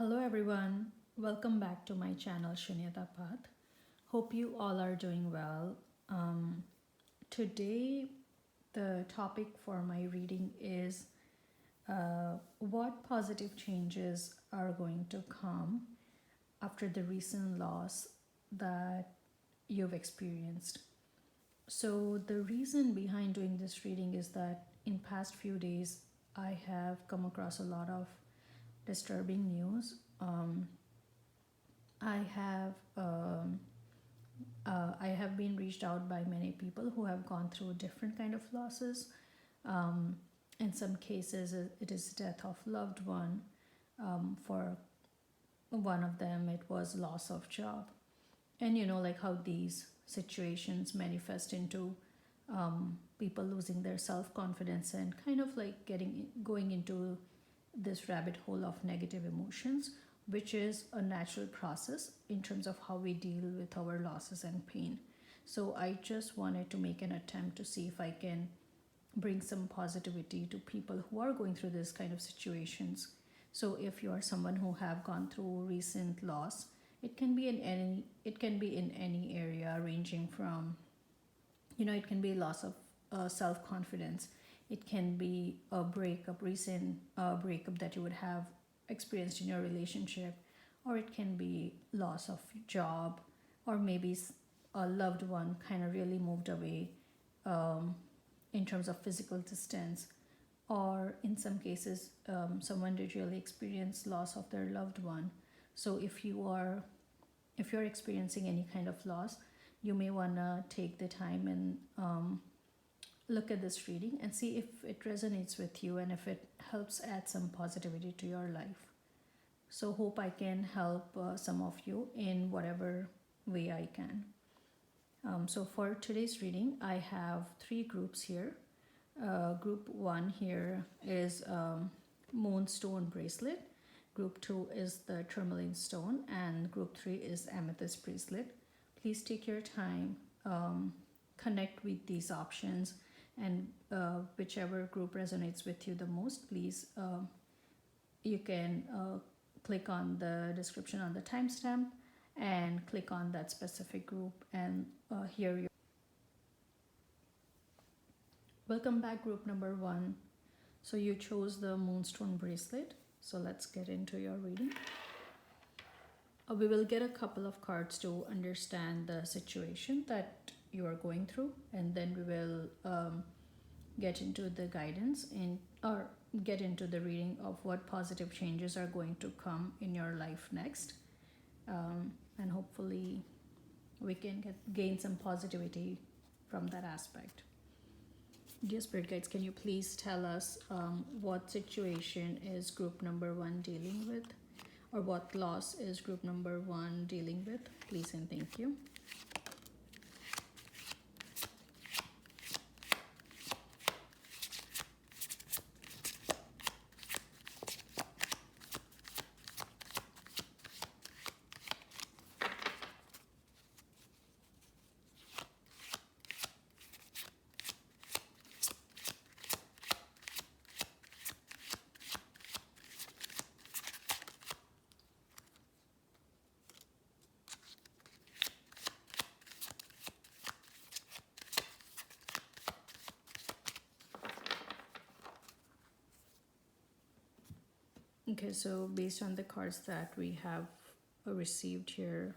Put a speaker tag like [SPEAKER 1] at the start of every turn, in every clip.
[SPEAKER 1] Hello everyone, welcome back to my channel Shunyata Path. Hope you all are doing well. Today, the topic for my reading is what positive changes are going to come after the recent loss that you've experienced. So the reason behind doing this reading is that in past few days I have come across a lot of disturbing news. I have I have been reached out by many people who have gone through different kind of losses. In some cases, it is death of loved one. For one of them, it was loss of job, and like how these situations manifest into people losing their self confidence and kind of like going into this rabbit hole of negative emotions, which is a natural process in terms of how we deal with our losses and pain. So I just wanted to make an attempt to see if I can bring some positivity to people who are going through this kind of situations. So if you are someone who have gone through recent loss, it can be in any area, ranging from it can be loss of self confidence. It can be a recent breakup that you would have experienced in your relationship, or it can be loss of job, or maybe a loved one kind of really moved away, in terms of physical distance, or in some cases, someone did really experience loss of their loved one. So if you're experiencing any kind of loss, you may want to take the time and look at this reading and see if it resonates with you and if it helps add some positivity to your life. So hope I can help some of you in whatever way I can. So for today's reading, I have three groups here. Group 1 here is Moonstone Bracelet. Group 2 is the Tourmaline Stone, and Group 3 is Amethyst Bracelet. Please take your time, connect with these options, and whichever group resonates with you the most, please, you can click on the description on the timestamp and click on that specific group and hear your. Welcome back, group number 1. So you chose the Moonstone Bracelet. So let's get into your reading. We will get a couple of cards to understand the situation that you are going through, and then we will get into the guidance or get into the reading of what positive changes are going to come in your life next, and hopefully we can gain some positivity from that aspect. Dear Spirit Guides, can you please tell us what situation is group number 1 dealing with, or what loss is group number 1 dealing with? Please and thank you. Okay, so based on the cards that we have received here,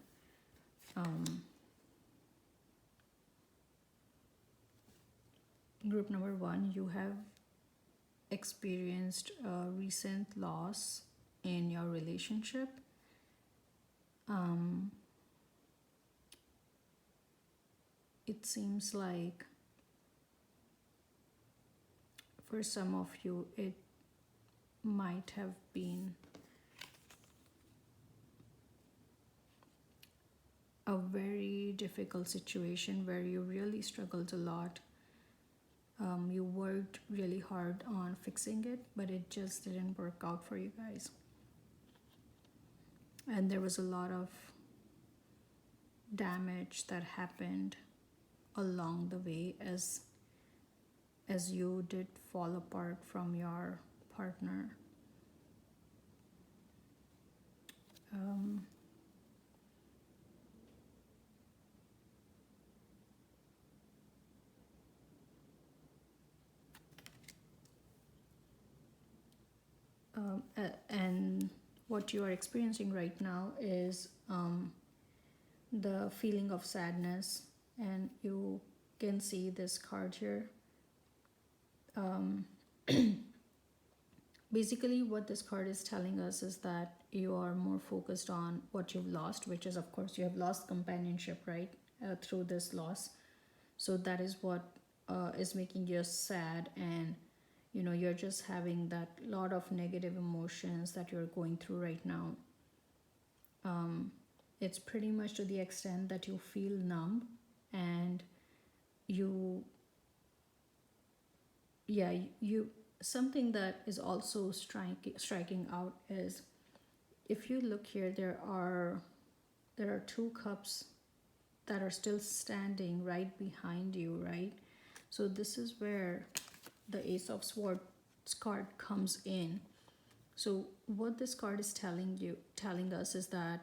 [SPEAKER 1] group number 1, you have experienced a recent loss in your relationship. It seems like for some of you, it might have been a very difficult situation where you really struggled a lot. You worked really hard on fixing it, but it just didn't work out for you guys. And there was a lot of damage that happened along the way as you did fall apart from your partner. Um, and what you are experiencing right now is the feeling of sadness, and you can see this card here. Um, Basically, what this card is telling us is that you are more focused on what you've lost, which is, of course, you have lost companionship, right? Through this loss. So that is what is making you sad, and you're just having that lot of negative emotions that you're going through right now. It's pretty much to the extent that you feel numb, and you yeah you something that is also striking out is, if you look here, there are two cups that are still standing right behind you, right? So this is where the Ace of Swords card comes in. So what this card is telling us is that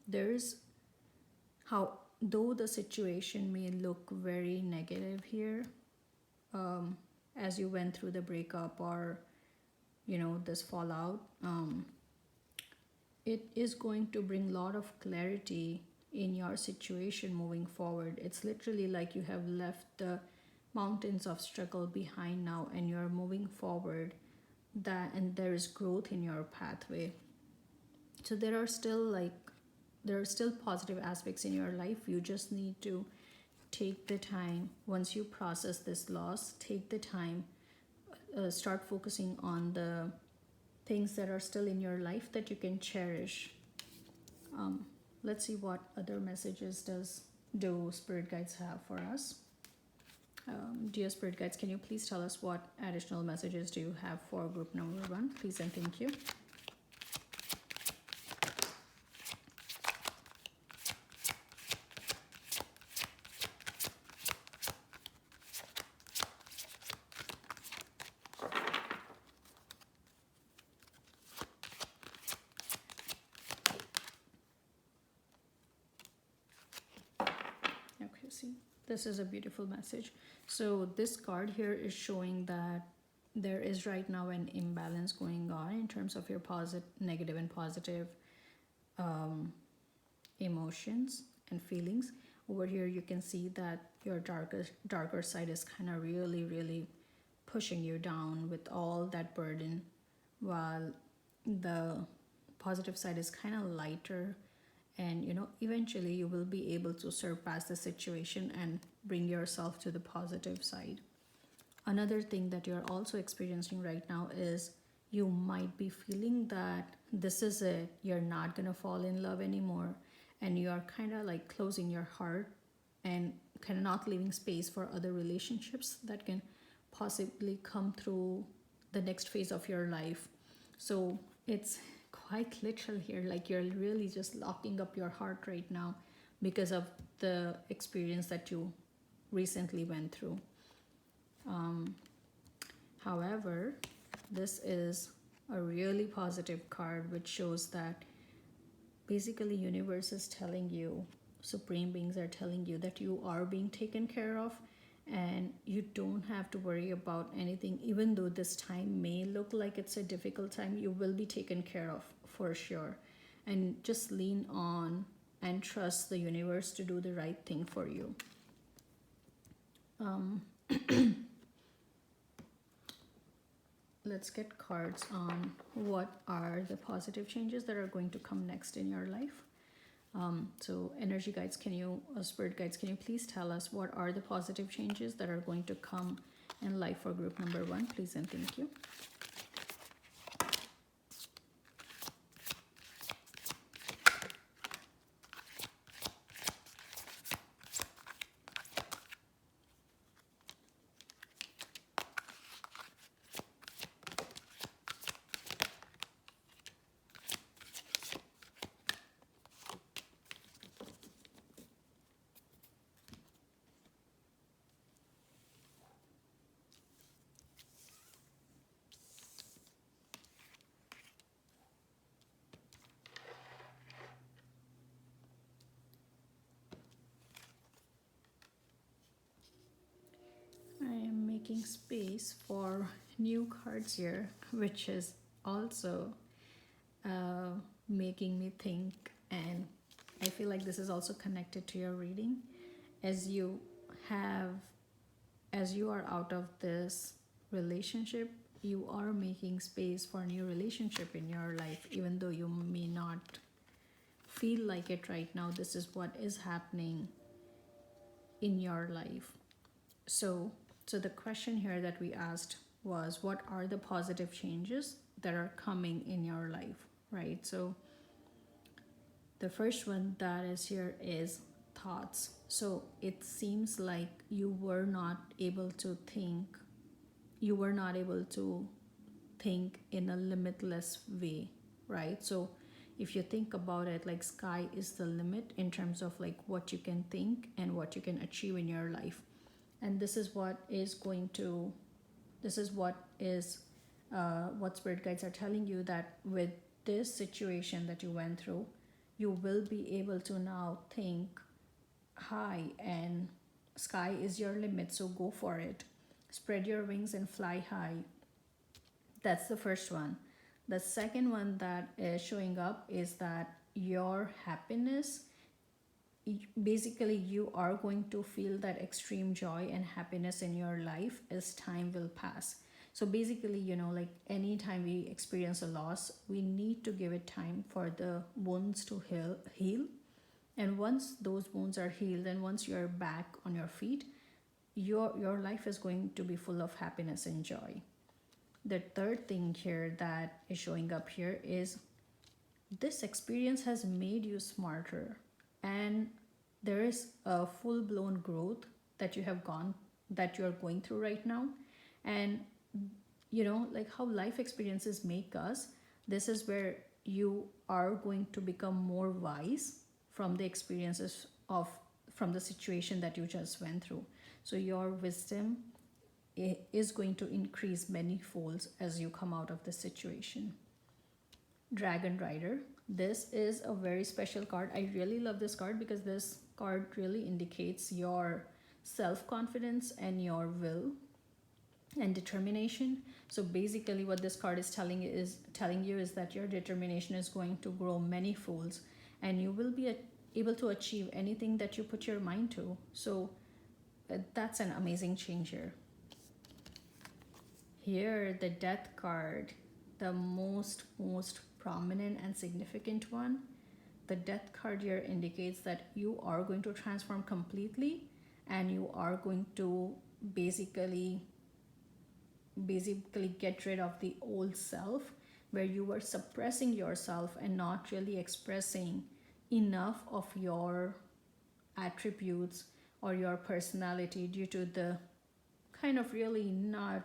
[SPEAKER 1] there's how, though the situation may look very negative here, as you went through the breakup, or this fallout, it is going to bring a lot of clarity in your situation moving forward. It's literally like you have left the mountains of struggle behind now, and you're moving forward, and there is growth in your pathway. So there are still positive aspects in your life. You just need to take the time. Once you process this loss, take the time, start focusing on the things that are still in your life that you can cherish. Let's see what other messages do Spirit Guides have for us. Dear Spirit Guides, can you please tell us what additional messages do you have for group number 1? Please and thank you. Okay, see, this is a beautiful message. So this card here is showing that there is right now an imbalance going on in terms of your negative and positive emotions and feelings. Over here you can see that your darker side is kind of really pushing you down with all that burden, while the positive side is kind of lighter, and eventually you will be able to surpass the situation and bring yourself to the positive side. Another thing that you're also experiencing right now is you might be feeling that this is it, you're not going to fall in love anymore, and you are kind of like closing your heart and kind of not leaving space for other relationships that can possibly come through the next phase of your life. So it's quite literal here, like you're really just locking up your heart right now because of the experience that you recently went through. However, this is a really positive card, which shows that basically universe is telling you, supreme beings are telling you that you are being taken care of, and you don't have to worry about anything. Even though this time may look like it's a difficult time, you will be taken care of for sure. And just lean on and trust the universe to do the right thing for you. Let's get cards on what are the positive changes that are going to come next in your life. So energy guides, spirit guides, can you please tell us what are the positive changes that are going to come in life for group number 1, please and thank you. making space for new cards here, which is also making me think, and I feel like this is also connected to your reading. As you have, as you are out of this relationship, you are making space for a new relationship in your life, even though you may not feel like it right now. This is what is happening in your life. So the question here that we asked was, what are the positive changes that are coming in your life, right? So the first one that is here is thoughts. So it seems like you were not able to think, you were not able to think in a limitless way, right? So if you think about it, like sky is the limit in terms of like what you can think and what you can achieve in your life. And this is what is going to, this is what spirit guides are telling you, that with this situation that you went through, you will be able to now think high, and sky is your limit, so go for it. Spread your wings and fly high. That's the first one. The second one that is showing up is that your happiness, basically you are going to feel that extreme joy and happiness in your life as time will pass. So basically, like anytime we experience a loss, we need to give it time for the wounds to heal. And once those wounds are healed, and once you're back on your feet, your life is going to be full of happiness and joy. The third thing here that is showing up here is this experience has made you smarter, and there is a full-blown growth that you're going through right now. And like how life experiences make us, this is where you are going to become more wise from the experiences from the situation that you just went through. So your wisdom is going to increase many folds as you come out of the situation. Dragon Rider. This is a very special card. I really love this card because this card really indicates your self-confidence and your will and determination. So basically what this card is telling you is that your determination is going to grow many folds, and you will be able to achieve anything that you put your mind to. So that's an amazing change here. Here, the Death card, the most prominent and significant one. The Death card here indicates that you are going to transform completely, and you are going to basically get rid of the old self, where you were suppressing yourself and not really expressing enough of your attributes or your personality due to the kind of really not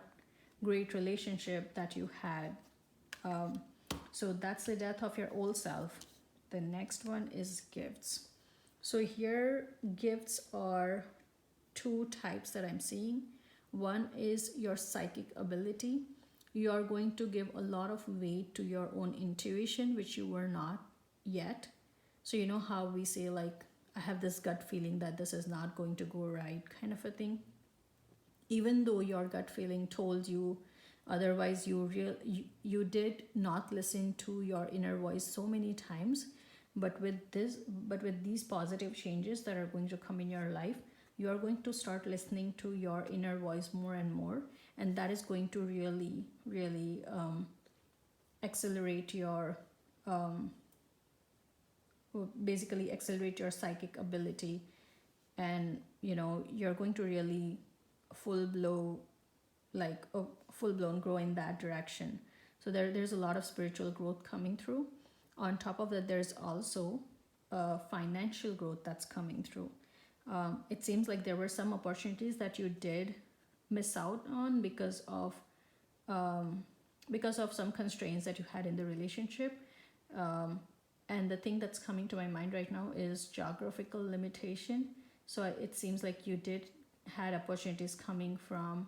[SPEAKER 1] great relationship that you had. So that's the death of your old self. The next one is gifts. So here, gifts are two types that I'm seeing. One is your psychic ability. You are going to give a lot of weight to your own intuition, which you were not yet. So you know how we say, like, I have this gut feeling that this is not going to go right, kind of a thing. Even though your gut feeling told you otherwise, you did not listen to your inner voice so many times. But with these positive changes that are going to come in your life, you are going to start listening to your inner voice more and more, and that is going to really accelerate your basically accelerate your psychic ability. And you're going to really full blown grow in that direction. So there's a lot of spiritual growth coming through. On top of that, there's also financial growth that's coming through. It seems like there were some opportunities that you did miss out on because of some constraints that you had in the relationship. And the thing that's coming to my mind right now is geographical limitation. So it seems like you did had opportunities coming from,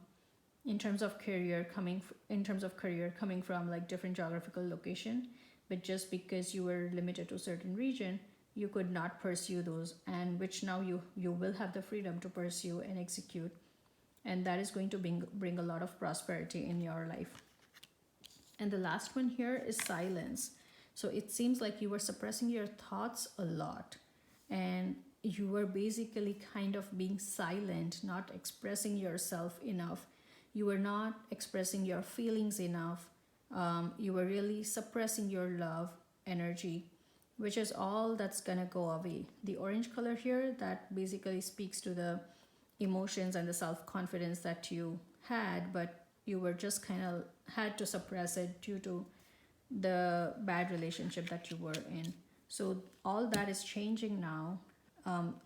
[SPEAKER 1] in terms of career, coming from like different geographical location, but just because you were limited to a certain region, you could not pursue those, and which now you will have the freedom to pursue and execute. and that is going to bring a lot of prosperity in your life. And the last one here is silence. So it seems like you were suppressing your thoughts a lot, and you were basically kind of being silent, not expressing yourself enough. You were not expressing your feelings enough. You were really suppressing your love energy, which is all that's gonna go away. The orange color here, that basically speaks to the emotions and the self-confidence that you had, but you were just kind of had to suppress it due to the bad relationship that you were in. So all that is changing now.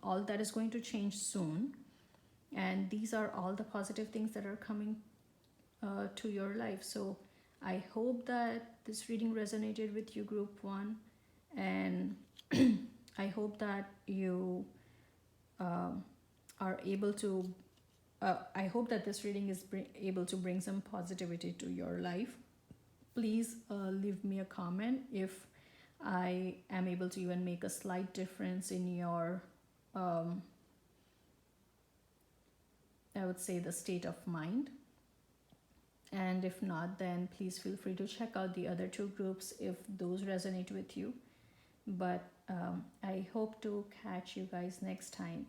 [SPEAKER 1] All that is going to change soon, and these are all the positive things that are coming to your life. So I hope that this reading resonated with you, group 1, and I hope that you are able to I hope that this reading is able to bring some positivity to your life. Please leave me a comment if I am able to even make a slight difference in your I would say the state of mind. And if not, then please feel free to check out the other 2 groups if those resonate with you. But I hope to catch you guys next time,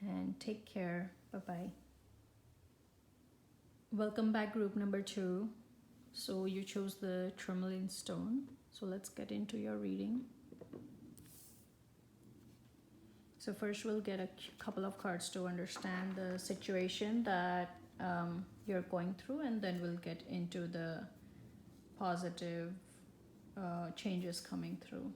[SPEAKER 1] and take care. Bye-bye. Welcome back, group number 2. So you chose the Tourmaline stone. So let's get into your reading. So first we'll get a couple of cards to understand the situation that you're going through, and then we'll get into the positive changes coming through.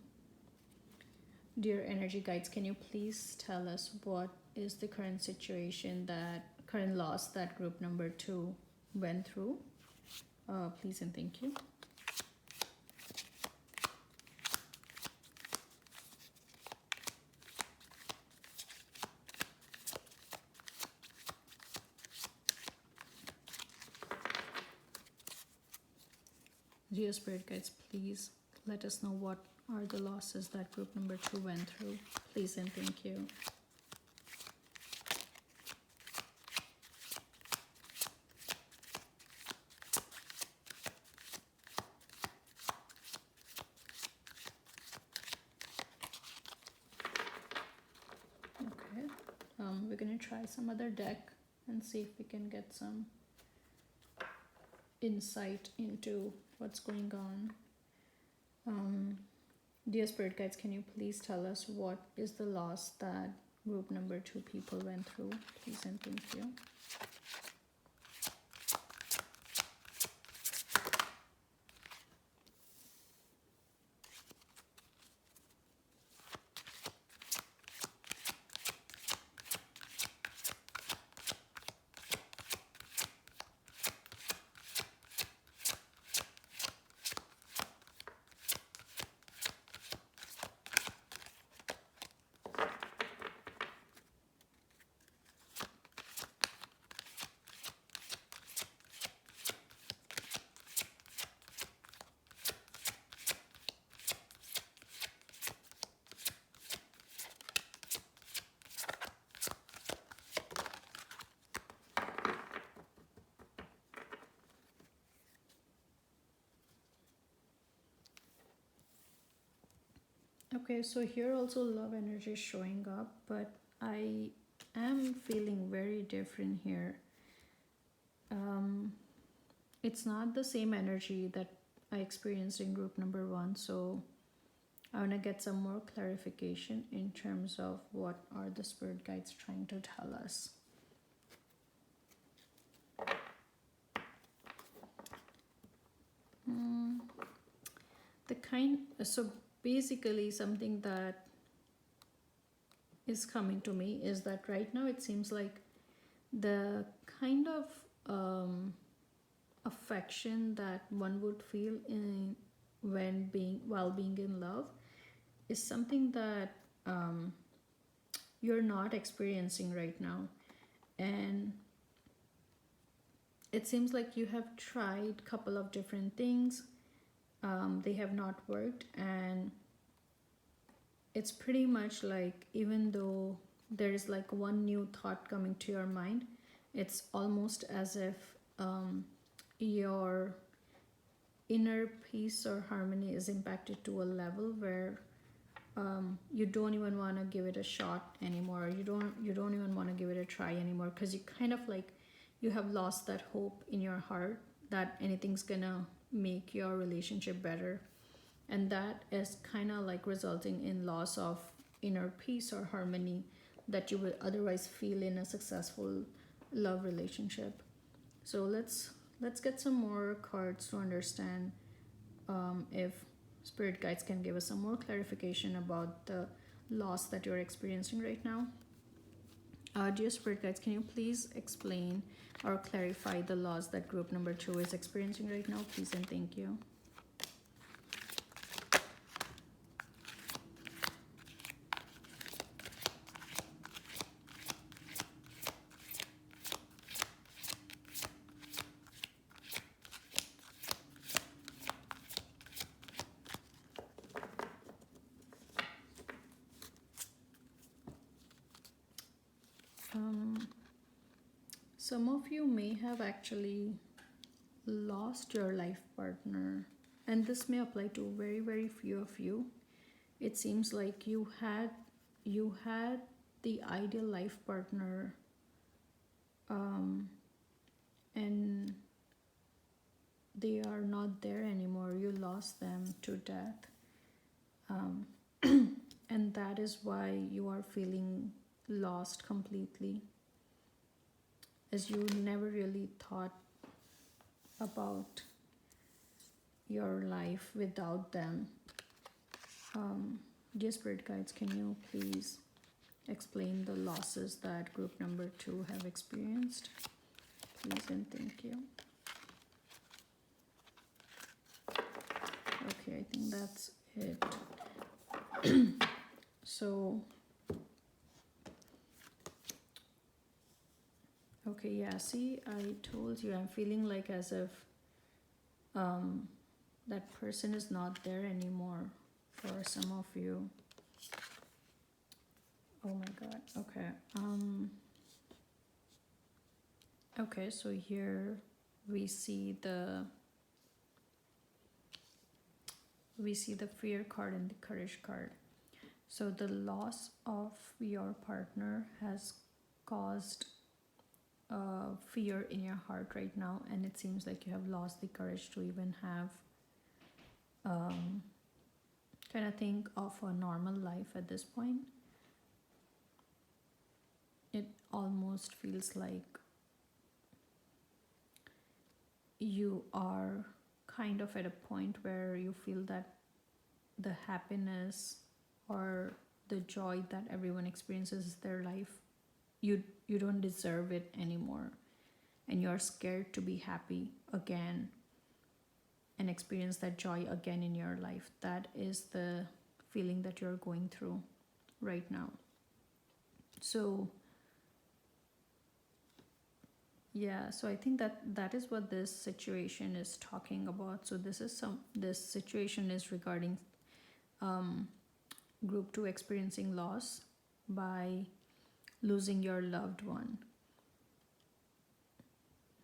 [SPEAKER 1] Dear energy guides, can you please tell us what is the current situation, that current loss that group number 2 went through? Please and thank you. Dear spirit guides, please let us know what are the losses that group number 2 went through. Please and thank you. Okay, we're gonna try some other deck and see if we can get some insight into what's going on. Dear spirit guides, can you please tell us what is the loss that group number 2 people went through? Please and thank you. Okay, so here also love energy is showing up, but I am feeling very different here. It's not the same energy that I experienced in group number 1, so I want to get some more clarification in terms of what are the spirit guides trying to tell us. So basically something that is coming to me is that right now it seems like the kind of affection that one would feel while being in love is something that you're not experiencing right now, and it seems like you have tried a couple of different things. They have not worked, and it's pretty much like even though there is like one new thought coming to your mind, It's almost as if your inner peace or harmony is impacted to a level where you don't even want to give it a shot anymore. You don't even want to give it a try anymore, because you kind of like, you have lost that hope in your heart that anything's gonna make your relationship better, and that is kind of like resulting in loss of inner peace or harmony that you would otherwise feel in a successful love relationship. So let's get some more cards to understand if spirit guides can give us some more clarification about the loss that you're experiencing right now. Dear spirit guides, can you please explain or clarify the loss that group number 2 is experiencing right now, please and thank you. Some of you may have actually lost your life partner, and this may apply to very, very few of you. It seems like you had the ideal life partner, and they are not there anymore. You lost them to death, and that is why you are feeling lost completely, as you never really thought about your life without them. Dear spirit guides, can you please explain the losses that group number 2 have experienced, please and thank you. Okay, I think that's it. So okay, yeah, see, I told you, I'm feeling like as if that person is not there anymore for some of you. Oh my god. Okay. Okay, so here we see the fear card and the courage card. So the loss of your partner has caused fear in your heart right now, and it seems like you have lost the courage to even have kind of think of a normal life at this point. It almost feels like you are kind of at a point where you feel that the happiness or the joy that everyone experiences in their life, you don't deserve it anymore, and you're scared to be happy again and experience that joy again in your life. That is the feeling that you're going through right now. So yeah, so I think that is what this situation is talking about. So this situation is regarding group 2 experiencing loss by losing your loved one.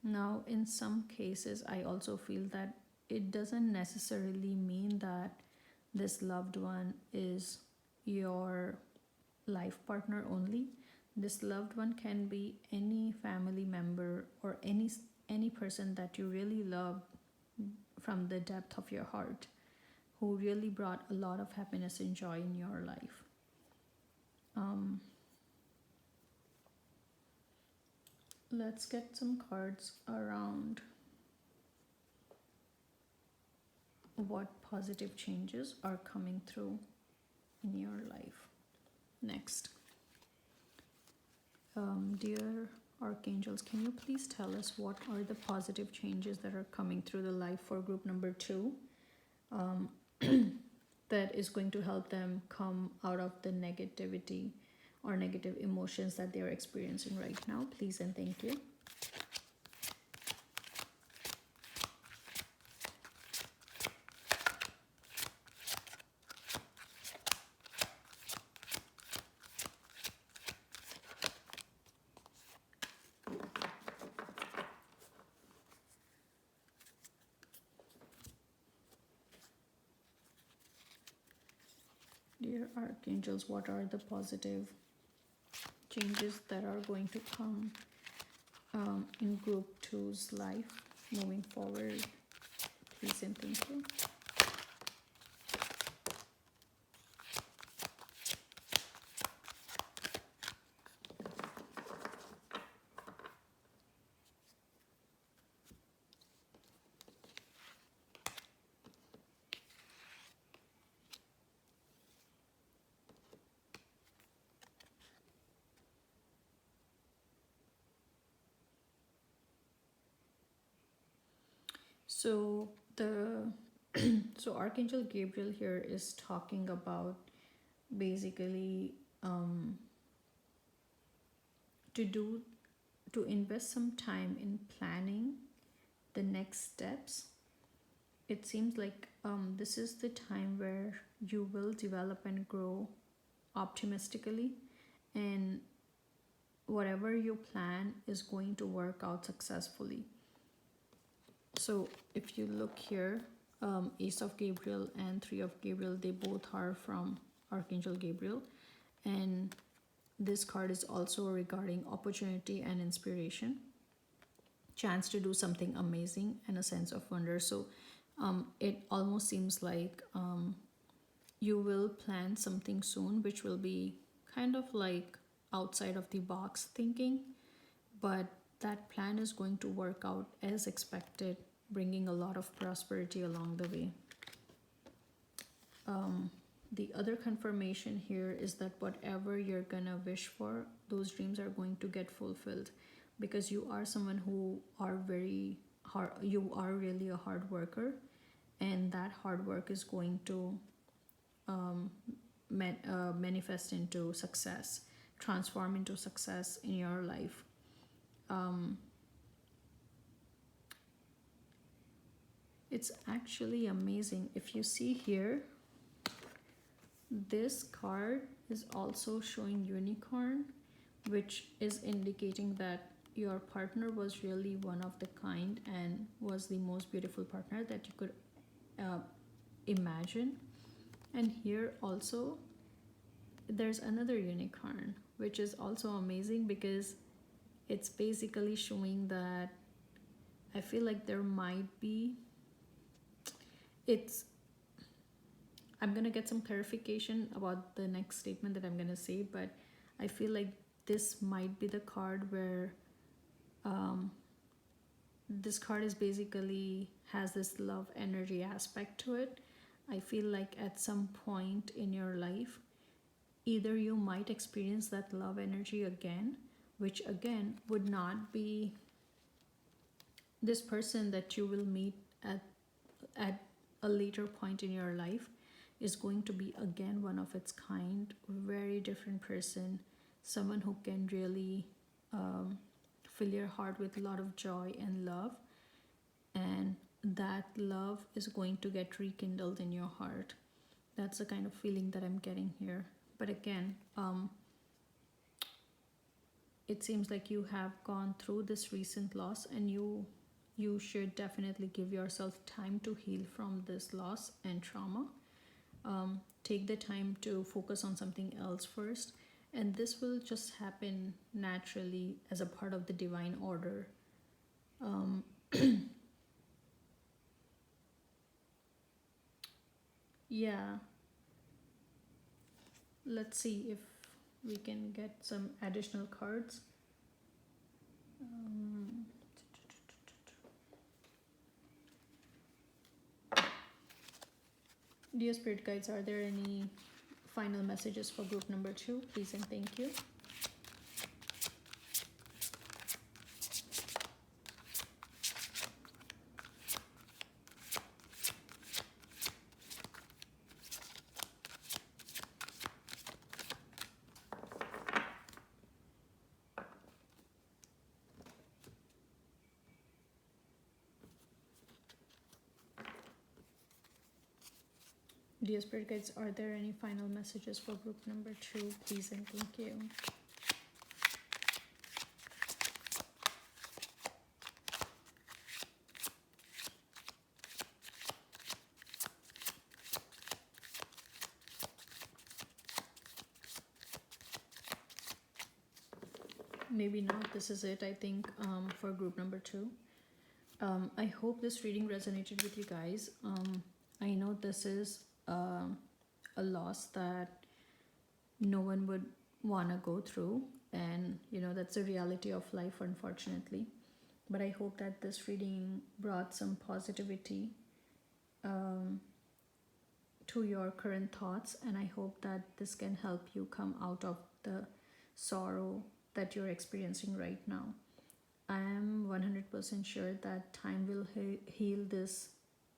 [SPEAKER 1] Now, in some cases, I also feel that it doesn't necessarily mean that this loved one is your life partner only. This loved one can be any family member or any person that you really love from the depth of your heart, who really brought a lot of happiness and joy in your life. Let's get some cards around what positive changes are coming through in your life. Next. Dear archangels, can you please tell us what are the positive changes that are coming through the life for group number 2 that is going to help them come out of the negativity or negative emotions that they are experiencing right now, please and thank you. Dear archangels, what are the positive changes that are going to come in group two's life moving forward? Please and thank you. So the so Archangel Gabriel here is talking about basically to do to invest some time in planning the next steps. It seems like this is the time where you will develop and grow optimistically, and whatever you plan is going to work out successfully. So if you look here, Ace of Gabriel and Three of Gabriel, they both are from Archangel Gabriel, and this card is also regarding opportunity and inspiration, chance to do something amazing, and a sense of wonder. So it almost seems like you will plan something soon, which will be kind of like outside of the box thinking, but that plan is going to work out as expected, bringing a lot of prosperity along the way. The other confirmation here is that whatever you're gonna wish for, those dreams are going to get fulfilled, because you are someone who are very hard, you are really a hard worker, and that hard work is going to manifest into success, transform into success in your life. It's actually amazing. If you see here, this card is also showing unicorn, which is indicating that your partner was really one of the kind and was the most beautiful partner that you could imagine. And here also there's another unicorn, which is also amazing, because it's basically showing that I feel like there might be, I'm gonna get some clarification about the next statement that I'm gonna say, but I feel like this might be the card where this card is basically has this love energy aspect to it. I feel like at some point in your life, either you might experience that love energy again, which again would not be this person that you will meet at a later point in your life, is going to be again one of its kind, very different person, someone who can really fill your heart with a lot of joy and love, and that love is going to get rekindled in your heart. That's the kind of feeling that I'm getting here. But again, it seems like you have gone through this recent loss, and you should definitely give yourself time to heal from this loss and trauma. Take the time to focus on something else first, and this will just happen naturally as a part of the divine order. Yeah, let's see if we can get some additional cards. Dear Spirit Guides, are there any final messages for group number 2? Please and thank you. Dear Spirit Guides, are there any final messages for group number 2? Please and thank you. maybe not. This is it, I think, for group number 2. I hope this reading resonated with you guys. I know this is a loss that no one would want to go through, and that's the reality of life, unfortunately. But I hope that this reading brought some positivity to your current thoughts, and I hope that this can help you come out of the sorrow that you're experiencing right now. I am 100% sure that time will heal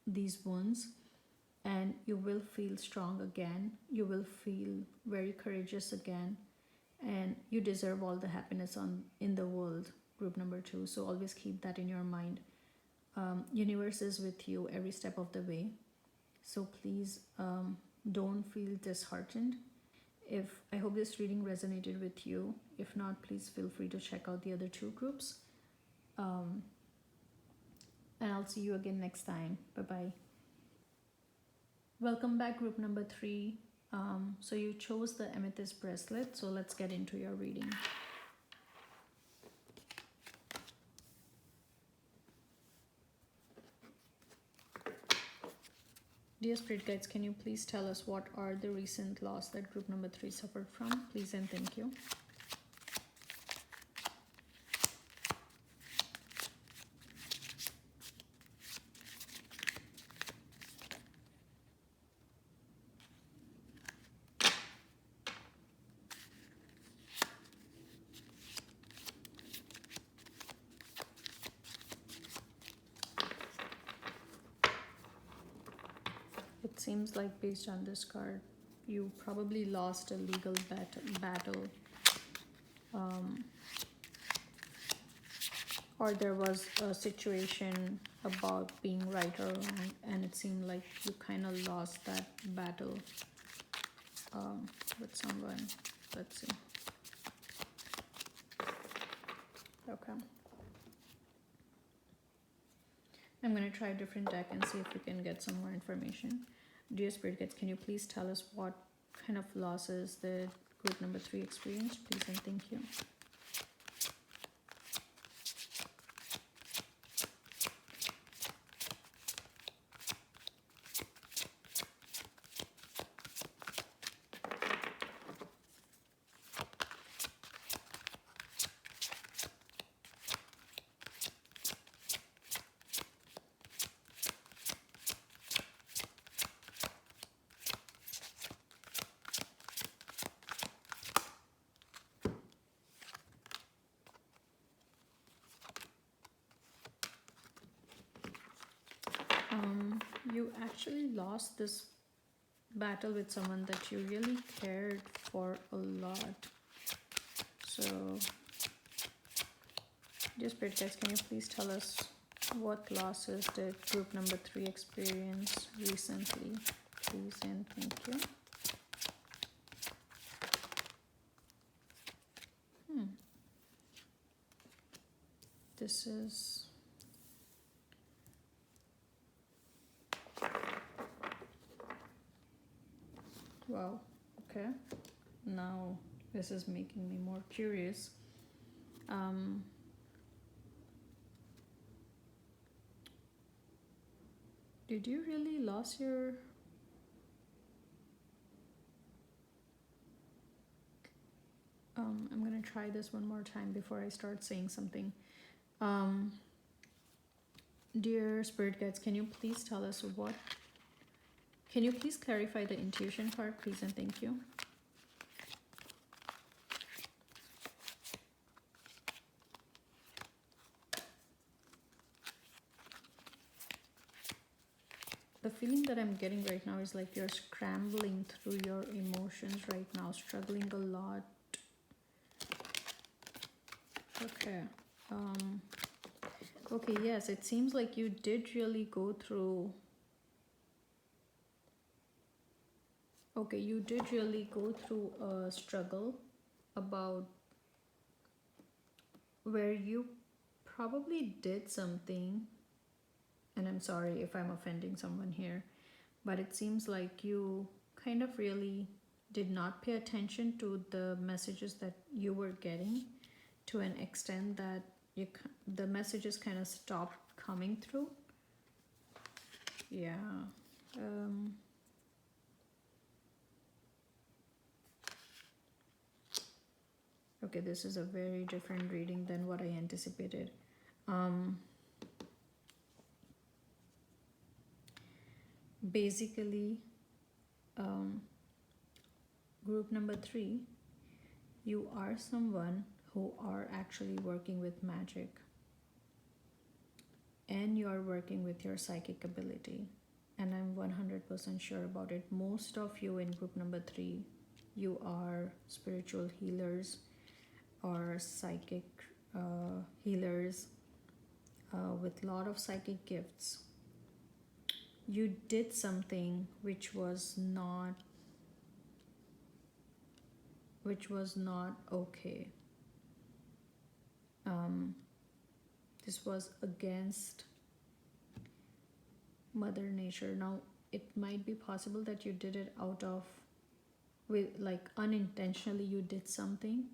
[SPEAKER 1] these wounds, and you will feel strong again. You will feel very courageous again, and you deserve all the happiness in the world, group number 2. So always keep that in your mind. Universe is with you every step of the way. So please don't feel disheartened. I hope this reading resonated with you. If not, please feel free to check out the other 2 groups. And I'll see you again next time. Bye-bye. Welcome back, group number 3. So you chose the Amethyst bracelet. So let's get into your reading. Dear Spirit Guides, can you please tell us what are the recent loss that group number 3 suffered from? Please and thank you. It seems like based on this card, you probably lost a legal battle. Or there was a situation about being right or wrong, and it seemed like you kind of lost that battle with someone. Let's see. Okay. I'm going to try a different deck and see if we can get some more information. Dear Spirit Guides, can you please tell us what kind of losses the group number 3 experienced? Please and thank you. You actually lost this battle with someone that you really cared for a lot. So, dear Spirit Guides, can you please tell us what losses did group number 3 experience recently? Please and thank you. This is... Wow, okay. Now this is making me more curious. Did you really lose your... I'm gonna try this one more time before I start saying something. Dear Spirit Guides, can you please tell us what... Can you please clarify the intuition part, please and thank you. The feeling that I'm getting right now is like you're scrambling through your emotions right now, struggling a lot. Okay. Okay, yes, it seems like you did really go through... Okay, you did really go through a struggle about where you probably did something, and I'm sorry if I'm offending someone here, but it seems like you kind of really did not pay attention to the messages that you were getting, to an extent that the messages kind of stop coming through. Yeah. Okay, this is a very different reading than what I anticipated. Basically, group number 3, you are someone who are actually working with magic, and you are working with your psychic ability, and I'm 100% sure about it. Most of you in group number 3, you are spiritual healers or psychic healers with a lot of psychic gifts. You did something which was not okay. This was against Mother Nature. Now, it might be possible that you did it unintentionally you did something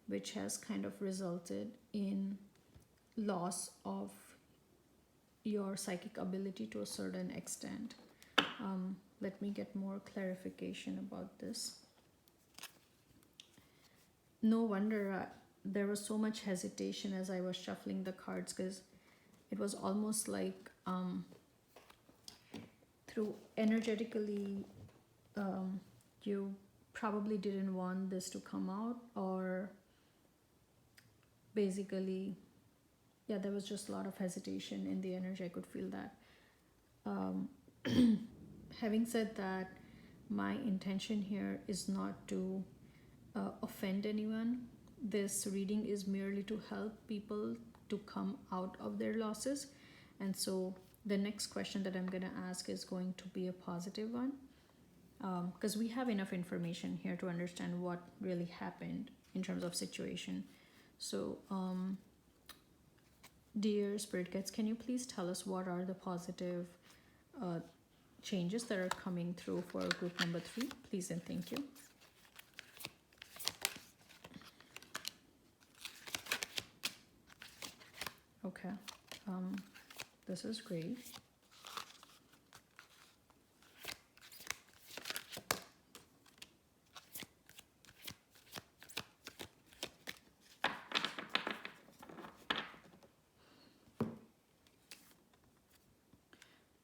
[SPEAKER 1] which has kind of resulted in loss of your psychic ability to a certain extent. Let me get more clarification about this. No wonder there was so much hesitation as I was shuffling the cards, because it was almost like through energetically you probably didn't want this to come out, or basically, yeah, there was just a lot of hesitation in the energy. I could feel that. Having said that, my intention here is not to offend anyone. This reading is merely to help people to come out of their losses. And so the next question that I'm going to ask is going to be a positive one, because we have enough information here to understand what really happened in terms of situation. So dear Spirit Guides, can you please tell us what are the positive changes that are coming through for group number 3? Please and thank you. Okay, this is great.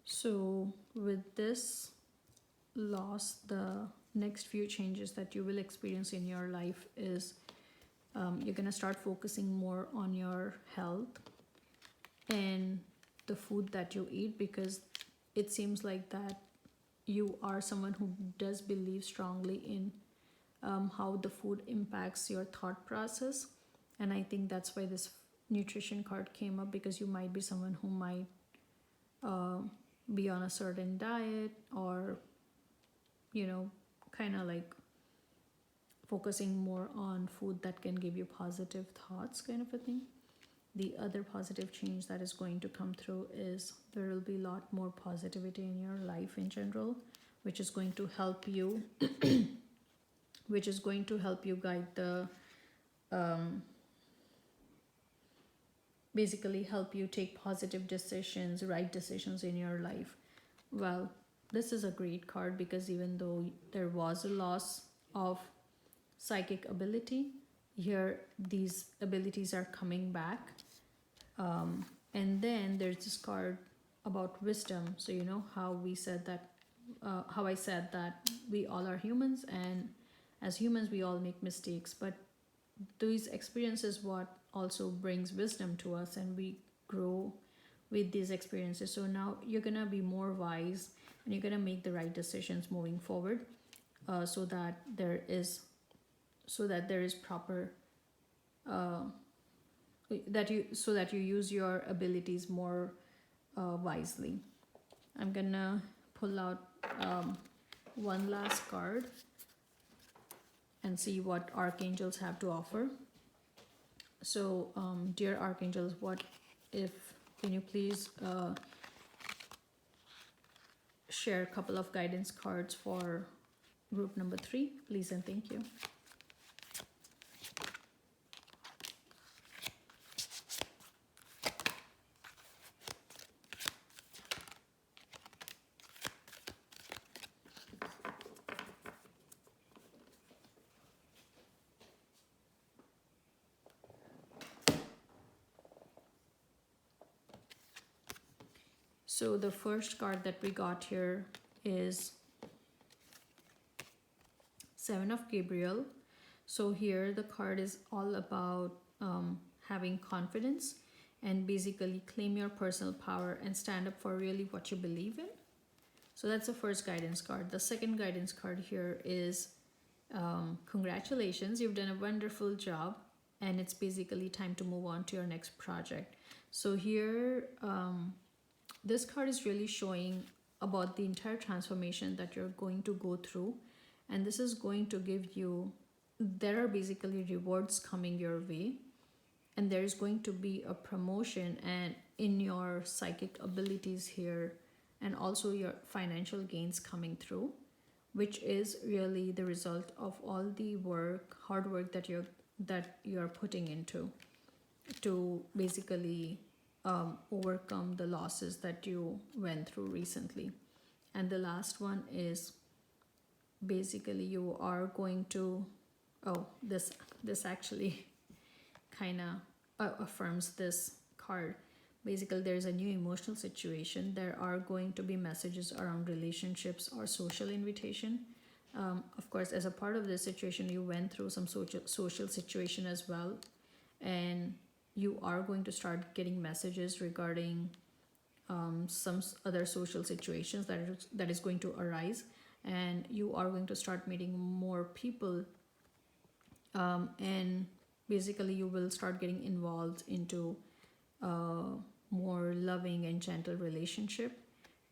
[SPEAKER 1] So with this loss, the next few changes that you will experience in your life is you're going to start focusing more on your health and the food that you eat, because it seems like that you are someone who does believe strongly in how the food impacts your thought process. And I think that's why this nutrition card came up, because you might be someone who might be on a certain diet, or kind of like focusing more on food that can give you positive thoughts, kind of a thing. The other positive change that is going to come through is there will be a lot more positivity in your life in general, which is going to help you guide the basically help you take positive decisions, right decisions in your life. Well, this is a great card, because even though there was a loss of psychic ability, here these abilities are coming back. And then there's this card about wisdom. So you know how we said that, how I said that we all are humans, and as humans we all make mistakes, but these experiences what also brings wisdom to us, and we grow with these experiences. So now you're gonna be more wise, and you're gonna make the right decisions moving forward, so that there is proper so that you use your abilities more wisely. I'm gonna pull out one last card and see what archangels have to offer. So dear archangels, can you please share a couple of guidance cards for group number 3, please and thank you. So the first card that we got here is Seven of Gabriel. So here the card is all about having confidence and basically claim your personal power and stand up for really what you believe in. So that's the first guidance card. The second guidance card here is congratulations, you've done a wonderful job, and it's basically time to move on to your next project. So here, this card is really showing about the entire transformation that you're going to go through, and this is going to give you, there are basically rewards coming your way, and there is going to be a promotion and in your psychic abilities here, and also your financial gains coming through, which is really the result of all the hard work that you're putting into to basically overcome the losses that you went through recently. And the last one is basically you are going to, this actually kind of affirms this card. Basically, there's a new emotional situation. There are going to be messages around relationships or social invitation. Of course, as a part of this situation, you went through some social situation as well, and you are going to start getting messages regarding some other social situations that is going to arise, and you are going to start meeting more people, and basically you will start getting involved into more loving and gentle relationship,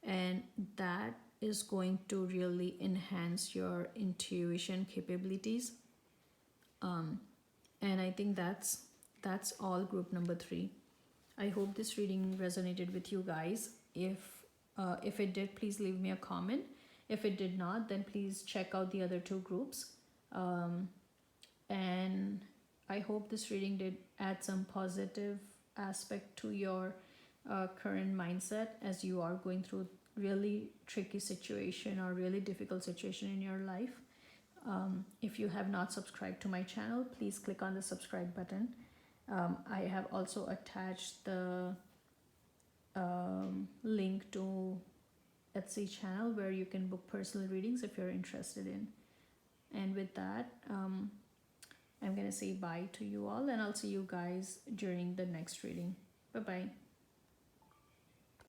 [SPEAKER 1] and that is going to really enhance your intuition capabilities. And I think that's all, group number 3. I hope this reading resonated with you guys. If it did, please leave me a comment. If it did not, then please check out the other 2 groups. And I hope this reading did add some positive aspect to your current mindset as you are going through really tricky situation or really difficult situation in your life. If you have not subscribed to my channel, please click on the subscribe button. I have also attached the link to Etsy channel where you can book personal readings if you're interested in. And with that, I'm going to say bye to you all, and I'll see you guys during the next reading. Bye-bye.